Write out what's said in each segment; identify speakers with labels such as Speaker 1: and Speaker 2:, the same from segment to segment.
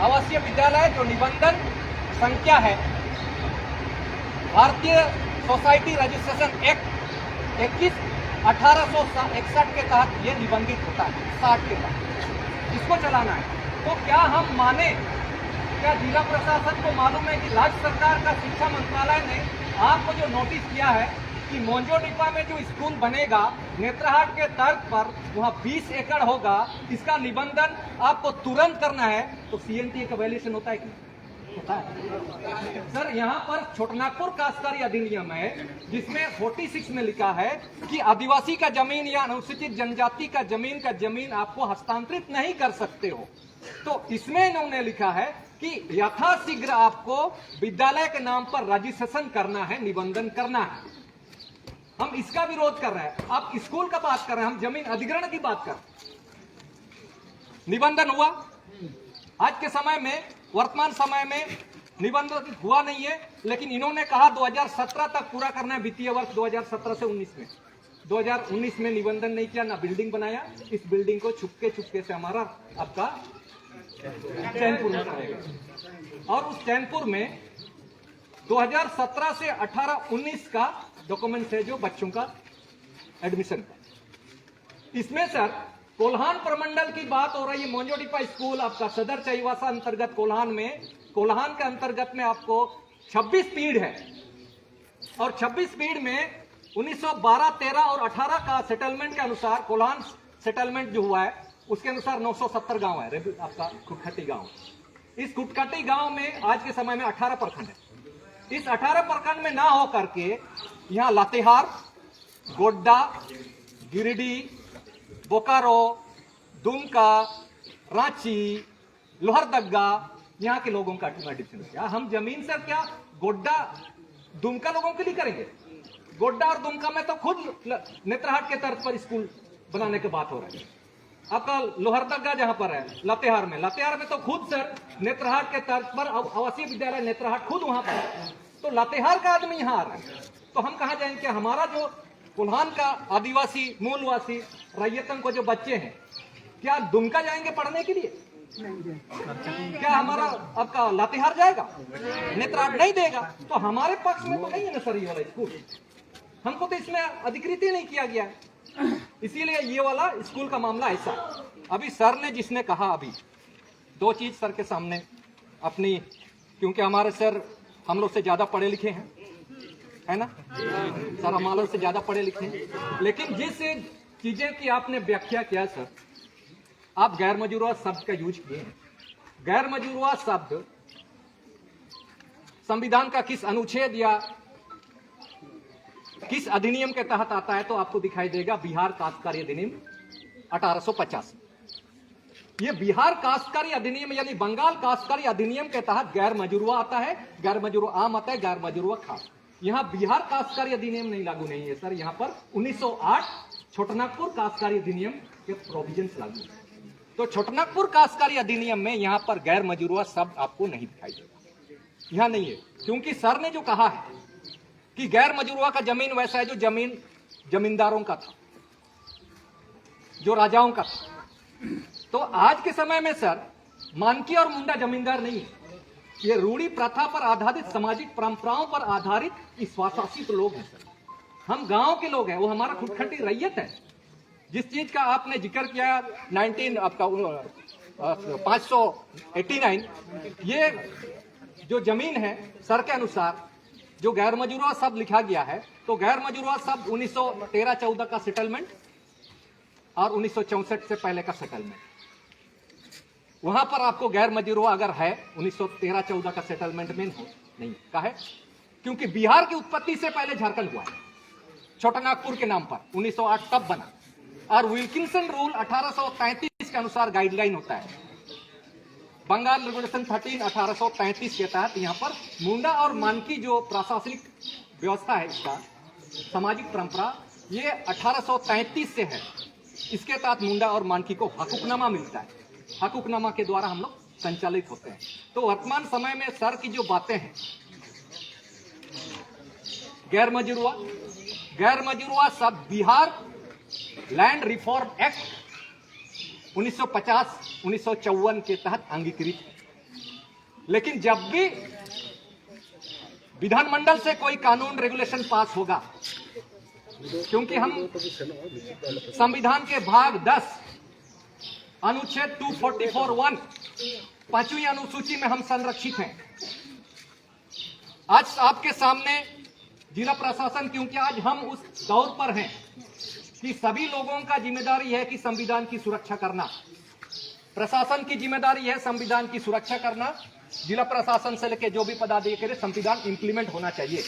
Speaker 1: आवासीय विद्यालय जो निबंधन संख्या है भारतीय सोसाइटी रजिस्ट्रेशन एक्ट 21/1861 के तहत ये निबंधित होता है 60 के तहत इसको चलाना है। तो क्या हम माने, क्या जिला प्रशासन को मालूम है कि राज्य सरकार का शिक्षा मंत्रालय ने आपको जो नोटिस किया है कि मोंजोडिपा में जो स्कूल बनेगा नेत्रहाट के तर्क पर वहाँ 20 एकड़ होगा, इसका निबंधन आपको तुरंत करना है। तो सीएनटी का वैल्यूएशन होता है कि होता है सर। यहाँ पर छोटनागपुर काश्तकारी अधिनियम है जिसमें 46 में लिखा है कि आदिवासी का जमीन या अनुसूचित जनजाति का जमीन आपको हस्तांतरित नहीं कर सकते हो। तो इसमें इन्होंने लिखा है कि यथाशीघ्र आपको विद्यालय के नाम पर रजिस्ट्रेशन करना है, निबंधन करना है। हम इसका विरोध कर रहे हैं। आप स्कूल का बात कर रहे हैं, हम जमीन अधिग्रहण की बात कर रहे हैं। निबंधन हुआ आज के समय में, वर्तमान समय में निबंधन हुआ नहीं है, लेकिन इन्होंने कहा 2017 तक पूरा करना है। वित्तीय वर्ष 2017 से 19 में 2019 में निबंधन नहीं किया, ना बिल्डिंग बनाया। इस बिल्डिंग को छुपके से हमारा आपका चैनपुर में रहेगा और उस चैनपुर में 2017 से 18-19 का डॉक्यूमेंट है जो बच्चों का एडमिशन का। इसमें सर कोल्हान प्रमंडल की बात हो रही है। मोंजोडिपा स्कूल आपका सदर चाईबासा अंतर्गत कोल्हान के अंतर्गत में आपको 26 पीढ़ है और 26 पीढ़ में 1912, 13 और 18 का सेटलमेंट के अनुसार कोल्हान सेटलमेंट जो हुआ है उसके अनुसार 970 गांव है आपका खुटखटी गांव। इस खुटखटी गांव में आज के समय में 18 प्रखंड है। इस 18 प्रखंड में ना हो करके यहाँ लातेहार, गोड्डा, गिरिडीह, बोकारो, दुमका, रांची, लोहरदगा यहाँ के लोगों का एडिशन किया। हम जमीन सर क्या गोड्डा दुमका लोगों के लिए करेंगे? गोड्डा और दुमका में तो खुद नेत्रहाट के तर्ज पर स्कूल बनाने की बात हो रही है। आपका लोहरदगा जहां पर है लातेहार में तो खुद सर नेत्रहाट के तर्ज पर आवासीय विद्यालय नेत्रहाट खुद वहां पर है। तो लातेहार का आदमी यहाँ आ रहा है, तो हम कहाँ जाएंगे? हमारा जो कोल्हान का आदिवासी मूलवासी रैयतन को जो बच्चे हैं क्या दुमका जाएंगे पढ़ने के लिए? क्या हमारा आपका लातेहार जाएगा? नेत्रहाट नहीं देगा। तो हमारे पक्ष में तो नहीं है ना सर ये वाला स्कूल। हमको तो इसमें अधिकृत ही नहीं किया गया है, इसीलिए ये वाला स्कूल का मामला ऐसा। अभी सर ने जिसने कहा, अभी दो चीज सर के सामने अपनी, क्योंकि हमारे सर हम लोग से ज्यादा पढ़े लिखे हैं, है ना सर, हम लोग से ज्यादा पढ़े लिखे हैं। लेकिन जिस चीजें की आपने व्याख्या किया सर, आप गैर मजूरवा शब्द का यूज किए हैं। गैर मजूरवा शब्द संविधान का किस अनुच्छेद या किस अधिनियम के तहत आता है? तो आपको दिखाई देगा बिहार काश्तकारी अधिनियम 1850। ये बिहार काश्तकारी अधिनियम यानी बंगाल काश्तकारी अधिनियम के तहत गैर मजूरवा आता है, गैर मजूरवा आम आता है, गैर मजूरवा खास। यहाँ बिहार काश्तकारी अधिनियम नहीं लागू नहीं है सर। यहाँ पर 1908 छोटनागपुर काश्तकारी अधिनियम के प्रोविजंस लागू है। तो छोटनागपुर काश्तकारी अधिनियम में यहाँ पर गैर मजूरवा शब्द आपको नहीं दिखाई देगा, यहाँ नहीं है। क्योंकि सर ने जो कहा है कि गैर मजूरवा का जमीन वैसा है जो जमीन जमींदारों का था, जो राजाओं का था। तो आज के समय में सर मानकी और मुंडा जमींदार नहीं है। ये रूढ़ी प्रथा पर आधारित, सामाजिक परंपराओं पर आधारित स्वाशासित लोग हैं सर। हम गांव के लोग हैं, वो हमारा खुटखटी रैयत है। जिस चीज का आपने जिक्र किया 589, ये जो जमीन है सर के अनुसार जो गैर मजूरवा शब्द लिखा गया है, तो गैर मजूरवा शब्द 1913-14 का सेटलमेंट और 1964 से पहले का सेटलमेंट, वहां पर आपको गैर मजूरवा अगर है 1913-14 का सेटलमेंट में नहीं का है, क्योंकि बिहार की उत्पत्ति से पहले झारखंड हुआ है छोटानागपुर के नाम पर। 1908 तब बना और विल्किंसन रूल 1833 के अनुसार गाइडलाइन होता है। बंगाल रेगुलेशन 13 1833 के तहत यहाँ पर मुंडा और मानकी जो प्रशासनिक व्यवस्था है, इसका सामाजिक परंपरा, ये 1833 से है। इसके तहत मुंडा और मानकी को हकूकनामा मिलता है। हकूकनामा के द्वारा हम लोग संचालित होते हैं। तो वर्तमान समय में सर की जो बातें हैं, गैर मजूरवा सब बिहार लैंड रिफॉर्म एक्ट 1950-1954 के तहत अंगीकृत है। लेकिन जब भी विधानमंडल से कोई कानून रेगुलेशन पास होगा, क्योंकि हम संविधान के भाग 10 अनुच्छेद 244(1) 5वीं अनुसूची में हम संरक्षित हैं। आज आपके सामने जिला प्रशासन, क्योंकि आज हम उस दौर पर हैं कि सभी लोगों का जिम्मेदारी है कि संविधान की सुरक्षा करना, प्रशासन की जिम्मेदारी है संविधान की सुरक्षा करना, जिला प्रशासन से लेकर जो भी पदाधिकारी, संविधान इंप्लीमेंट होना चाहिए।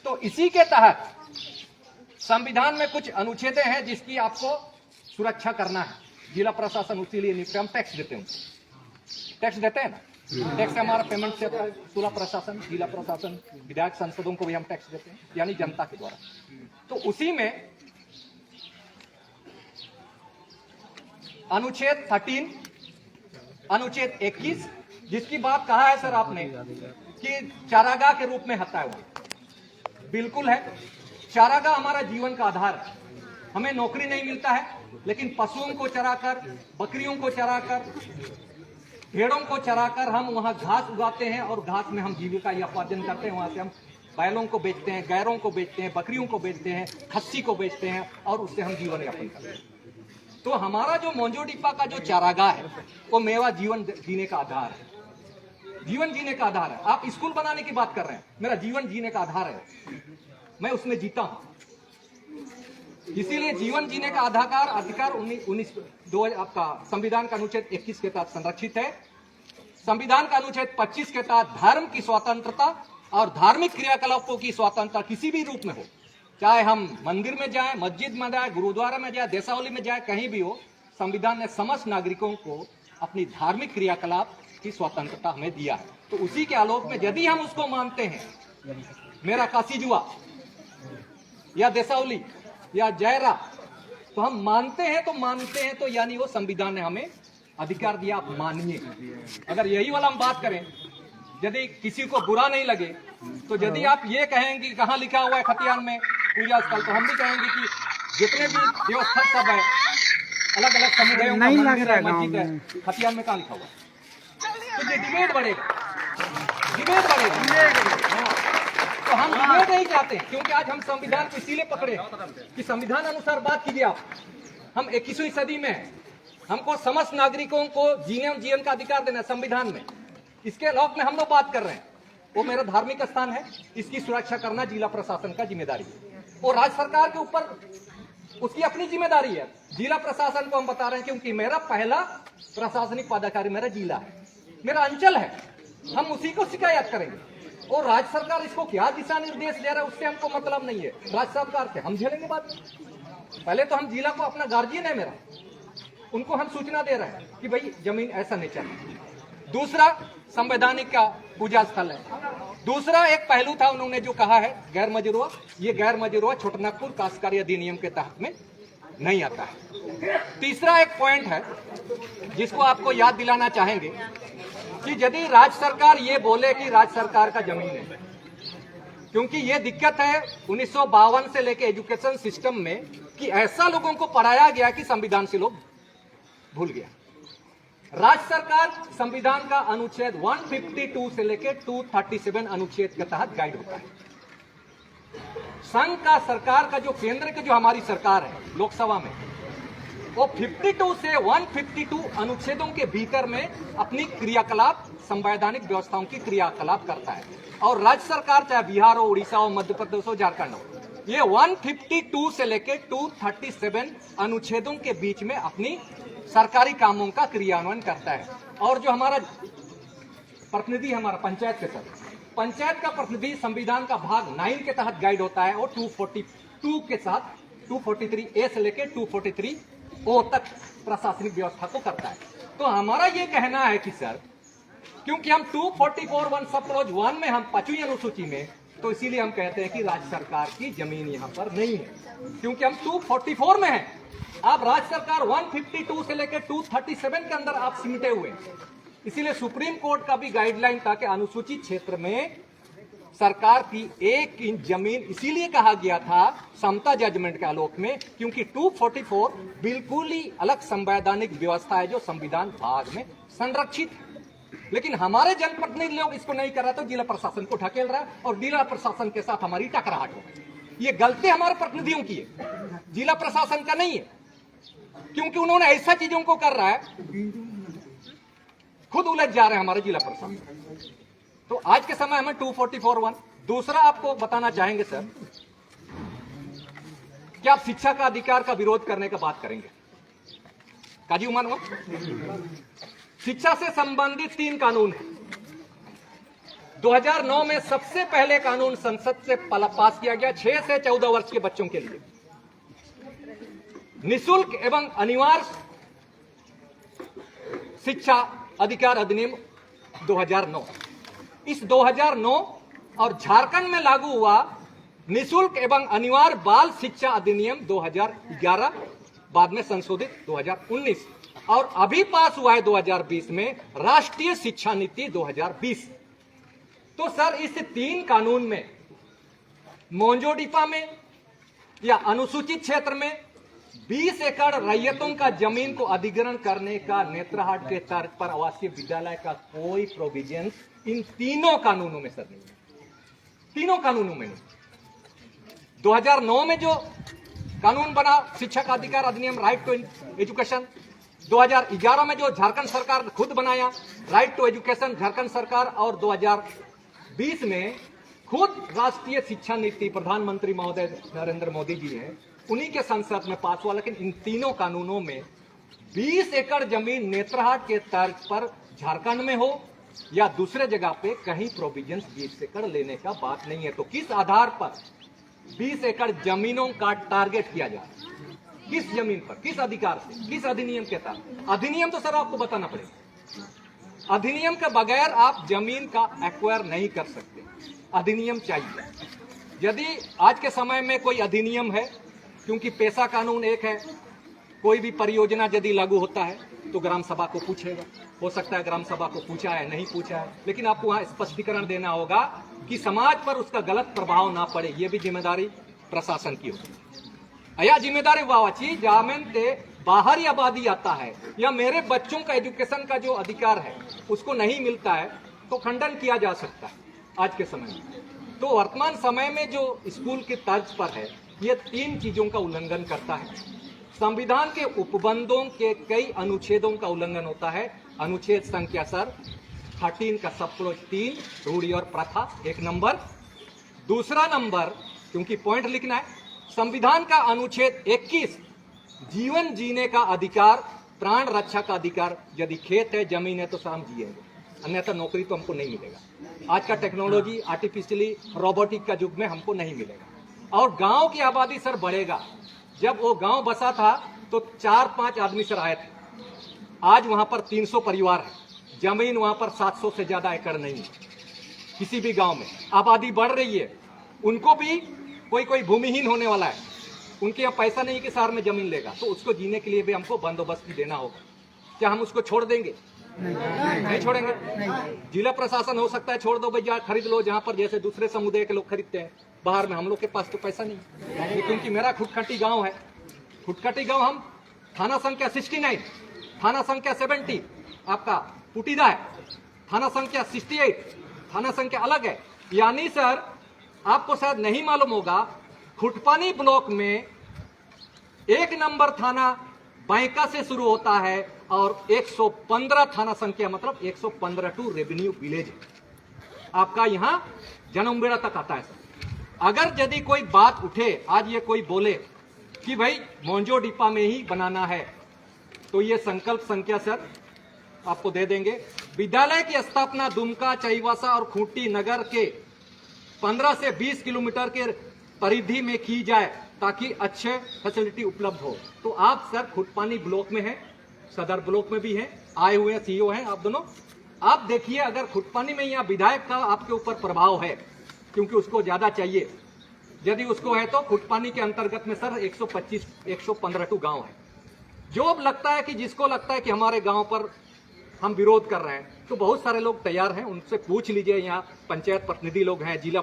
Speaker 1: तो इसी के तहत संविधान में कुछ अनुच्छेद हैं जिसकी आपको सुरक्षा करना है। जिला प्रशासन उसी लिए नियुक्त, हम टैक्स देते हैं, टैक्स देते हैं ना, टैक्स हमारा पेमेंट से आता है। जिला प्रशासन, विधायक सांसदों को भी हम टैक्स देते हैं, यानी जनता के द्वारा। तो उसी में अनुच्छेद 13, अनुच्छेद 21, जिसकी बात कहा है सर आपने कि चारागाह के रूप में हत्या हुआ, बिल्कुल है। चारागाह हमारा जीवन का आधार है। हमें नौकरी नहीं मिलता है, लेकिन पशुओं को चराकर, बकरियों को चराकर, भेड़ों को चराकर हम वहां घास उगाते हैं और घास में हम जीविका उपार्जन करते हैं। वहां से हम बैलों को बेचते हैं, गैरों को बेचते हैं, बकरियों को बेचते हैं, खस्सी को बेचते हैं और उससे हम जीवन यापन करते हैं। तो हमारा जो मोंजोडिप्पा का जो चारागाह है वो मेवा जीवन जीने का आधार है, जीवन जीने का आधार है। आप स्कूल बनाने की बात कर रहे हैं, मेरा जीवन जीने का आधार है, मैं उसमें जीता हूं। इसीलिए जीवन जीने का अधिकार 19 आपका संविधान का अनुच्छेद 21 के तहत संरक्षित है। संविधान का अनुच्छेद 25 के तहत धर्म की स्वतंत्रता और धार्मिक क्रियाकलापों की स्वतंत्रता किसी भी रूप में हो, चाहे हम मंदिर में जाएं, मस्जिद में जाएं, गुरुद्वारा में जाएं, देसावली में जाएं, कहीं भी हो, संविधान ने समस्त नागरिकों को अपनी धार्मिक क्रियाकलाप की स्वतंत्रता हमें दिया है। तो उसी के आलोक में यदि हम उसको मानते हैं, मेरा काशीजुआ या देसावली या जयरा, तो हम मानते हैं तो यानी वो संविधान ने हमें अधिकार दिया, आप मानिए। अगर यही वाला हम बात करें, यदि किसी को बुरा नहीं लगे, तो यदि आप ये कहेंगे कहाँ लिखा हुआ है खतियान में पूजा स्थल, तो हम भी कहेंगे कि जितने भी देवस्थल सब है, अलग अलग समुदायों का मंदिर है, मस्जिद है, खतियान में कहाँ लिखा हुआ है? तो ये डिबेट बढ़ेगा। तो हम डिबेट नहीं चाहते, क्योंकि आज हम संविधान को इसीलिए पकड़े कि संविधान अनुसार बात कीजिए आप। हम 21वीं सदी में हैं, हमको समस्त नागरिकों को जीवन का अधिकार देना संविधान में। इसके अलावा में हम लोग बात कर रहे हैं, वो मेरा धार्मिक स्थान है, इसकी सुरक्षा करना जिला प्रशासन का जिम्मेदारी है और राज्य सरकार के ऊपर उसकी अपनी जिम्मेदारी है। जिला प्रशासन को हम बता रहे हैं क्योंकि मेरा पहला प्रशासनिक पदाधिकारी मेरा जिला है, मेरा अंचल है, हम उसी को शिकायत करेंगे। और राज्य सरकार इसको क्या दिशा निर्देश दे रहा है उससे हमको मतलब नहीं है, राज्य सरकार से हम झेलेंगे बात। पहले तो हम जिला को अपना गार्जियन है मेरा, उनको हम सूचना दे रहे हैं कि भाई जमीन ऐसा नहीं चाहिए। दूसरा संवैधानिक का पूजा स्थल है। दूसरा एक पहलू था उन्होंने जो कहा है गैर मजरूआ, ये गैर मजरूआ छोटानागपुर काश्तकारी अधिनियम के तहत में नहीं आता है। तीसरा एक पॉइंट है जिसको आपको याद दिलाना चाहेंगे कि यदि राज्य सरकार ये बोले कि राज्य सरकार का जमीन है, क्योंकि ये दिक्कत है 1952 से लेके एजुकेशन सिस्टम में कि ऐसा लोगों को पढ़ाया गया कि संविधान से लोग भूल गया। राज्य सरकार संविधान का अनुच्छेद 152 से लेके 237 अनुच्छेद के तहत गाइड होता है। संघ का सरकार का जो केंद्र की जो हमारी सरकार है लोकसभा में, वो 52 से 152 अनुच्छेदों के भीतर में अपनी क्रियाकलाप, संवैधानिक व्यवस्थाओं की क्रियाकलाप करता है। और राज्य सरकार चाहे बिहार हो, उड़ीसा हो, मध्य प्रदेश हो, झारखंड हो, ये 152 से लेके 237 अनुच्छेदों के बीच में अपनी सरकारी कामों का क्रियान्वयन करता है। और जो हमारा प्रतिनिधि, हमारा पंचायत के साथ, पंचायत का प्रतिनिधि संविधान का भाग 9 के तहत गाइड होता है और 242 के साथ 243A से लेके 243O तक प्रशासनिक व्यवस्था को करता है। तो हमारा ये कहना है कि सर, क्योंकि हम 244(1) सब क्लॉज 1 में हम 5वीं अनुसूची में, तो इसीलिए हम कहते हैं कि राज्य सरकार की जमीन यहाँ पर नहीं है, क्योंकि हम 244 में हैं। आप राज्य सरकार 152 से लेकर 237 के अंदर आप सिमटे हुए हैं। इसीलिए सुप्रीम कोर्ट का भी गाइडलाइन था कि अनुसूचित क्षेत्र में सरकार की 1 इंच जमीन इसीलिए कहा गया था समता जजमेंट के आलोक में, क्योंकि 244 बिल्कुल ही अलग संवैधानिक व्यवस्था है जो संविधान भाग में संरक्षित है। लेकिन हमारे जनप्रतिनिधि लोग इसको नहीं कर रहे तो जिला प्रशासन को ढकेल रहा है और जिला प्रशासन के साथ हमारी टकराहट हो गई। ये गलती हमारे प्रतिनिधियों की है, जिला प्रशासन का नहीं है, क्योंकि उन्होंने ऐसा चीजों को कर रहा है, खुद उलझ जा रहे हैं हमारे जिला प्रशासन। तो आज के समय हमें 244(1). दूसरा आपको बताना चाहेंगे सर, क्या आप शिक्षा का अधिकार का विरोध करने का बात करेंगे? काजी उमान हो, शिक्षा से संबंधित 3 कानून है। 2009 में सबसे पहले कानून संसद से पास किया गया 6 से 14 वर्ष के बच्चों के लिए निःशुल्क एवं अनिवार्य शिक्षा अधिकार अधिनियम 2009। इस 2009 और झारखंड में लागू हुआ निःशुल्क एवं अनिवार्य बाल शिक्षा अधिनियम 2011, बाद में संशोधित 2019, और अभी पास हुआ है 2020 में राष्ट्रीय शिक्षा नीति 2020। तो सर इस 3 कानून में मोंजोडिपा में या अनुसूचित क्षेत्र में 20 एकड़ रैयतों का जमीन को अधिग्रहण करने का नेत्रहाट के तर्ज पर आवासीय विद्यालय का कोई प्रोविजन इन 3 कानूनों में सर नहीं है, 3 कानूनों में नहीं। 2009 में जो कानून बना शिक्षा का अधिकार अधिनियम राइट टू एजुकेशन, 2011 में जो झारखंड सरकार खुद बनाया राइट टू एजुकेशन झारखंड सरकार, और 2020 में खुद राष्ट्रीय शिक्षा नीति प्रधानमंत्री महोदय नरेंद्र मोदी जी हैं, उन्हीं के संसद में पास हुआ। लेकिन इन 3 कानूनों में 20 एकड़ जमीन नेत्रहाट के तर्ज पर झारखंड में हो या दूसरे जगह पे कहीं प्रोविजंस 20 एकड़ लेने का बात नहीं है। तो किस आधार पर 20 एकड़ जमीनों का टारगेट किया जा रहा है? किस जमीन पर, किस अधिकार से, किस अधिनियम के तहत? अधिनियम तो सर आपको बताना पड़ेगा। अधिनियम के बगैर आप जमीन का एक्वायर नहीं कर सकते, अधिनियम चाहिए। यदि आज के समय में कोई अधिनियम है, क्योंकि पेशा कानून एक है, कोई भी परियोजना यदि लागू होता है तो ग्राम सभा को पूछेगा, हो सकता है ग्राम सभा को पूछा है, नहीं पूछा है, लेकिन आपको वहां स्पष्टीकरण देना होगा कि समाज पर उसका गलत प्रभाव ना पड़े। ये भी जिम्मेदारी प्रशासन की होती है। या जिम्मेदारी वावाची जामेन ते बाहरी आबादी आता है या मेरे बच्चों का एजुकेशन का जो अधिकार है उसको नहीं मिलता है तो खंडन किया जा सकता है आज के समय में। तो वर्तमान समय में जो स्कूल के तर्ज पर है, ये 3 चीजों का उल्लंघन करता है। संविधान के उपबंधों के कई अनुच्छेदों का उल्लंघन होता है। अनुच्छेद संख्या सर 13 का सब क्लॉज 3 रूढ़ी और प्रथा 1 नंबर। दूसरा नंबर, क्योंकि पॉइंट लिखना है, संविधान का अनुच्छेद 21 जीवन जीने का अधिकार, प्राण रक्षा का अधिकार। यदि खेत है, जमीन है तो सर हम जिएंगे, अन्यथा नौकरी तो हमको नहीं मिलेगा। आज का टेक्नोलॉजी आर्टिफिशियली रोबोटिक का युग में हमको नहीं मिलेगा। और गांव की आबादी सर बढ़ेगा। जब वो गांव बसा था तो 4-5 आदमी सर आए थे, आज वहां पर 300 परिवार है। जमीन वहां पर 700 से ज्यादा एकड़ नहीं है किसी भी गांव में। आबादी बढ़ रही है, उनको भी कोई भूमिहीन होने वाला है, उनके यहाँ पैसा नहीं कि शहर में जमीन लेगा, तो उसको जीने के लिए भी हमको बंदोबस्त भी देना होगा। क्या हम उसको छोड़ देंगे? नहीं छोड़ेंगे। जिला प्रशासन हो सकता है छोड़ दो भाई, जा खरीद लो, जहां पर जैसे दूसरे समुदाय के लोग खरीदते हैं बाहर में। हम लोग के पास तो पैसा नहीं, क्योंकि मेरा खुटखटी गांव है। खुटखटी गांव हम थाना संख्या 69, थाना संख्या 70 आपका पुटीदा है, थाना संख्या 68, थाना संख्या अलग है। यानी सर आपको शायद नहीं मालूम होगा, खुटपानी ब्लॉक में 1 नंबर थाना बैंका से शुरू होता है और 115 थाना संख्या, मतलब 115 टू रेवेन्यू विलेज है आपका, यहां जनमबेड़ा तक आता है। अगर यदि कोई बात उठे, आज ये कोई बोले कि भाई मोंजोडिपा में ही बनाना है, तो ये संकल्प संख्या सर आपको दे देंगे। विद्यालय की स्थापना दुमका, चाईबासा और खूंटी नगर के 15 से 20 किलोमीटर के परिधि में की जाए ताकि अच्छे फैसिलिटी उपलब्ध हो। तो आप सर खुटपानी ब्लॉक में हैं, सदर ब्लॉक में भी हैं, आए हुए हैं, सीईओ हैं आप दोनों। आप देखिए, अगर खुटपानी में यहाँ विधायक का आपके ऊपर प्रभाव है, क्योंकि उसको ज्यादा चाहिए, यदि उसको है तो खुटपानी के अंतर्गत में सर 115 टू गांव है। जो लगता है कि जिसको लगता है कि हमारे गांव पर हम विरोध कर रहे हैं, तो बहुत सारे लोग तैयार हैं, उनसे पूछ लीजिए। यहाँ पंचायत प्रतिनिधि लोग हैं, जिला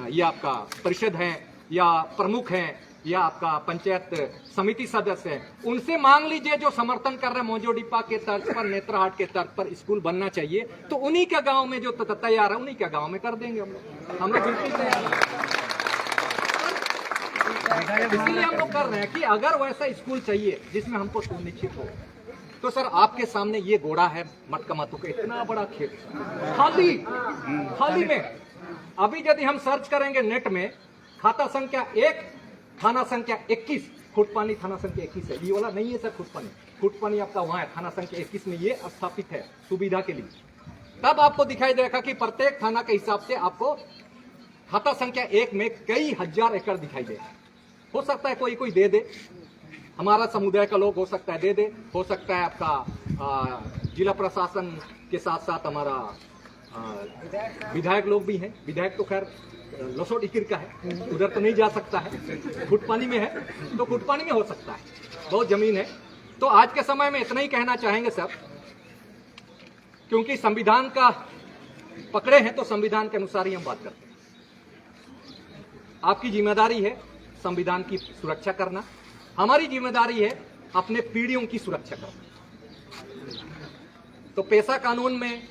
Speaker 1: ये आपका परिषद हैं या प्रमुख हैं, या आपका पंचायत समिति सदस्य है, उनसे मांग लीजिए जो समर्थन कर रहे हैं मोंजोडीपा के तर्ज पर, नेतरहाट के तर्ज पर स्कूल बनना चाहिए, तो उन्हीं के गांव में जो तैयार है उन्हीं के गांव में कर देंगे हम लोग बिल्कुल तैयार हैं। इसीलिए हम लोग कर रहे हैं कि अगर वैसा स्कूल चाहिए जिसमें हमको सुनिश्चित हो, तो सर आपके सामने ये घोड़ा है मटकामातू का, इतना बड़ा खेत खाली में। अभी यदि हम सर्च करेंगे नेट में, खाता संख्या 1, थाना संख्या 21, खुटपानी थाना संख्या 21 है, ये वाला नहीं है सर खुटपानी आपका वहां है, थाना संख्या 21 में ये स्थापित है सुविधा के लिए। तब आपको दिखाई देगा कि प्रत्येक थाना के हिसाब से आपको खाता संख्या 1 में कई हजार एकड़ दिखाई दे। हो सकता है कोई दे दे, हमारा समुदाय का लोग हो सकता है दे दे, हो सकता है आपका जिला प्रशासन के साथ साथ हमारा विधायक लोग भी हैं। विधायक तो खैर लसोट इकिर का है, उधर तो नहीं जा सकता है, खुटपानी में है, तो खुटपानी में हो सकता है, बहुत जमीन है। तो आज के समय में इतना ही कहना चाहेंगे सर, क्योंकि संविधान का पकड़े हैं तो संविधान के अनुसार ही हम बात करते हैं। आपकी जिम्मेदारी है संविधान की सुरक्षा करना, हमारी जिम्मेदारी है अपने पीढ़ियों की सुरक्षा करना। तो पेशा कानून में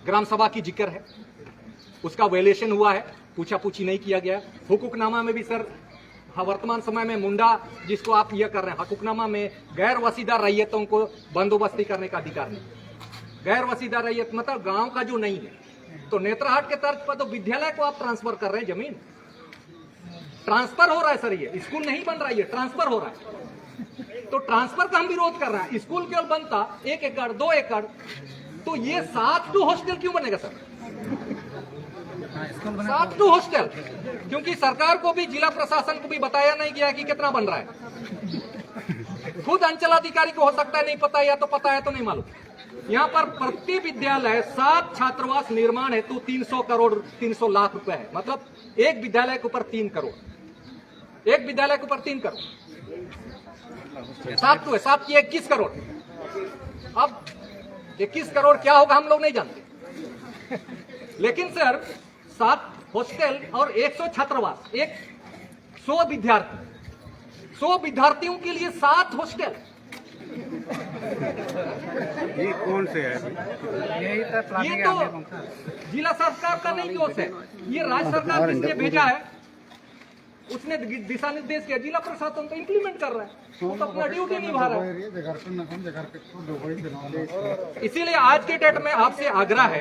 Speaker 1: ग्राम सभा की जिक्र है, उसका वायलेशन हुआ है, पूछा पूछी नहीं किया गया। हुकूकनामा में भी सर वर्तमान समय में मुंडा जिसको आप यह कर रहे हैं, हुकूकनामा में गैर वसीदार रैयतों को बंदोबस्ती करने का अधिकार नहीं। गैर वसीदार रैयत मतलब गांव का जो नहीं है, तो नेतरहाट के तर्ज पर तो विद्यालय को आप ट्रांसफर कर रहे हैं, जमीन ट्रांसफर हो रहा है सर, ये स्कूल नहीं बन रहा है, ये ट्रांसफर हो रहा है। तो ट्रांसफर का हम विरोध कर रहे हैं। स्कूल केवल बनता 1 एकड़ 2 एकड़, तो ये 7 हॉस्टल क्यों बनेगा सर? 7 हॉस्टल, क्योंकि सरकार को भी जिला प्रशासन को भी बताया नहीं गया कि कितना बन रहा है। खुद अंचलाधिकारी को हो सकता है नहीं पता, या तो पता है तो नहीं मालूम। यहाँ पर प्रति विद्यालय 7 छात्रावास निर्माण हेतु 300 करोड़ 300 लाख रुपए है, मतलब एक विद्यालय के ऊपर 3 करोड़, एक विद्यालय के ऊपर 3 करोड़, 7 तो है, 7 की 21 करोड़। अब 21 करोड़ क्या होगा हम लोग नहीं जानते, लेकिन सर 7 हॉस्टल और 100 छात्रावास, 100 विद्यार्थी, 100 विद्यार्थियों के लिए 7 हॉस्टल।
Speaker 2: ये कौन से है?
Speaker 1: ये तो जिला सरकार का नहीं दोष है, ये राज्य सरकार जिसने भेजा है उसने दिशा निर्देश किया, जिला प्रशासन तो इंप्लीमेंट कर रहा है, वो तो अपना ड्यूटी निभा रहा है। इसीलिए आज के डेट में आपसे आग्रह है,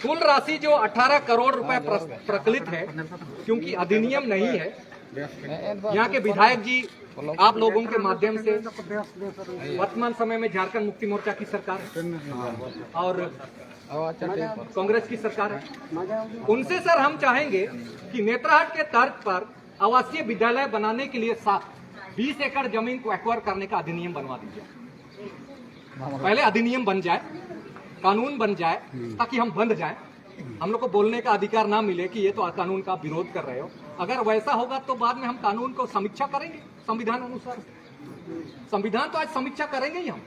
Speaker 1: कुल राशि जो 18 करोड़ रुपए प्रचलित है, क्योंकि अधिनियम नहीं है, यहाँ के विधायक जी आप लोगों के माध्यम से, वर्तमान समय में झारखंड मुक्ति मोर्चा की सरकार है और कांग्रेस की सरकार है, उनसे सर हम चाहेंगे कि नेतरहाट के तर्ज पर आवासीय विद्यालय बनाने के लिए 20 एकड़ जमीन को एक्वायर करने का अधिनियम बनवा दीजिए। पहले अधिनियम बन जाए, कानून बन जाए, ताकि हम बंध जाएं, हम लोग को बोलने का अधिकार ना मिले कि ये तो कानून का विरोध कर रहे हो। अगर वैसा होगा तो बाद में हम कानून को समीक्षा करेंगे संविधान अनुसार। संविधान तो आज समीक्षा करेंगे ही हम,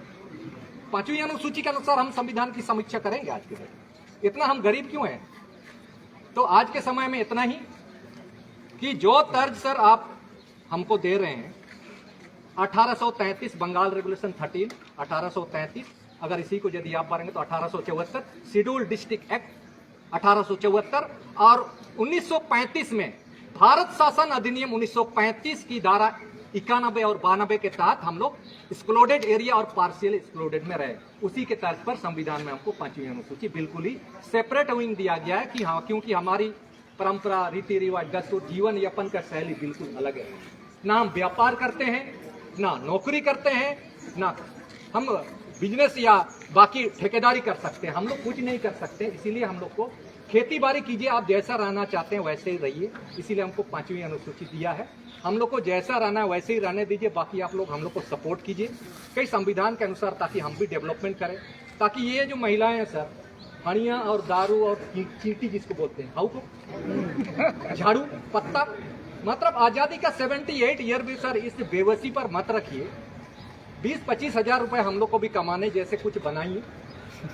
Speaker 1: 5वीं अनुसूची के अनुसार हम संविधान की समीक्षा करेंगे आज के दिन। इतना हम गरीब क्यों हैं? तो आज के समय में इतना ही कि जो तर्ज सर आप हमको दे रहे हैं 1833 बंगाल रेगुलेशन 13 1833, अगर इसी को यदि आप पढ़ेंगे तो 1874 शेड्यूल डिस्ट्रिक्ट एक्ट 1874 और 1935 में भारत शासन अधिनियम 1935 की धारा 91 और 92 के तहत हम लोग एक्सक्लूडेड एरिया और पार्शियल एक्सक्लूडेड में रहे। उसी के तर्ज पर संविधान में हमको 5वीं अनुसूची बिल्कुल ही सेपरेट विंग दिया गया है कि हाँ, क्योंकि हमारी परंपरा, रीति रिवाज, दस्तूर, जीवन यापन का शैली बिल्कुल अलग है। ना हम व्यापार करते हैं, ना नौकरी करते हैं, ना हम बिजनेस या बाकी ठेकेदारी कर सकते हैं, हम लोग कुछ नहीं कर सकते। इसीलिए हम लोग को खेती बाड़ी कीजिए, आप जैसा रहना चाहते हैं वैसे ही रहिए, इसीलिए हमको 5वीं अनुसूची दिया है। हम लोग को जैसा रहना है वैसे ही रहने दीजिए, बाकी आप लोग हम लोग को सपोर्ट कीजिए कई संविधान के अनुसार, ताकि हम भी डेवलपमेंट करें, ताकि ये जो महिलाएं हैं सर, हड़ियाँ और दारू और चींटी जिसको बोलते हैं, हाउ को झाड़ू पत्ता, मतलब आज़ादी का 78 ईयर भी सर इस बेबसी पर मत रखिए। 20-25 हजार रुपए हम लोग को भी कमाने जैसे कुछ बनाइए।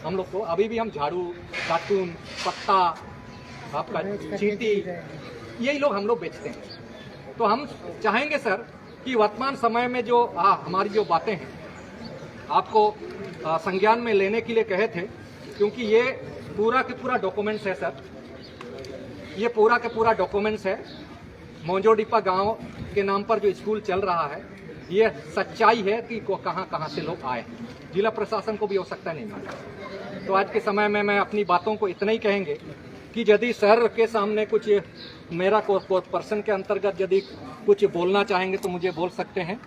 Speaker 1: हम लोग को अभी भी हम झाड़ू, कार्टून, पत्ता, आपका चींटी, यही लोग हम लोग बेचते हैं। तो हम चाहेंगे सर कि वर्तमान समय में जो हमारी जो बातें हैं आपको संज्ञान में लेने के लिए कहे थे, क्योंकि ये पूरा के पूरा डॉक्यूमेंट्स है सर, ये पूरा के पूरा डॉक्यूमेंट्स है। मोंजोडीपा गांव के नाम पर जो स्कूल चल रहा है, ये सच्चाई है कि कहाँ कहाँ से लोग आए। जिला प्रशासन को भी हो सकता नहीं मालूम। तो आज के समय में मैं अपनी बातों को इतना ही कहेंगे कि यदि सर के सामने कुछ मेरा पर्सन के अंतर्गत यदि कुछ बोलना चाहेंगे तो मुझे बोल सकते हैं।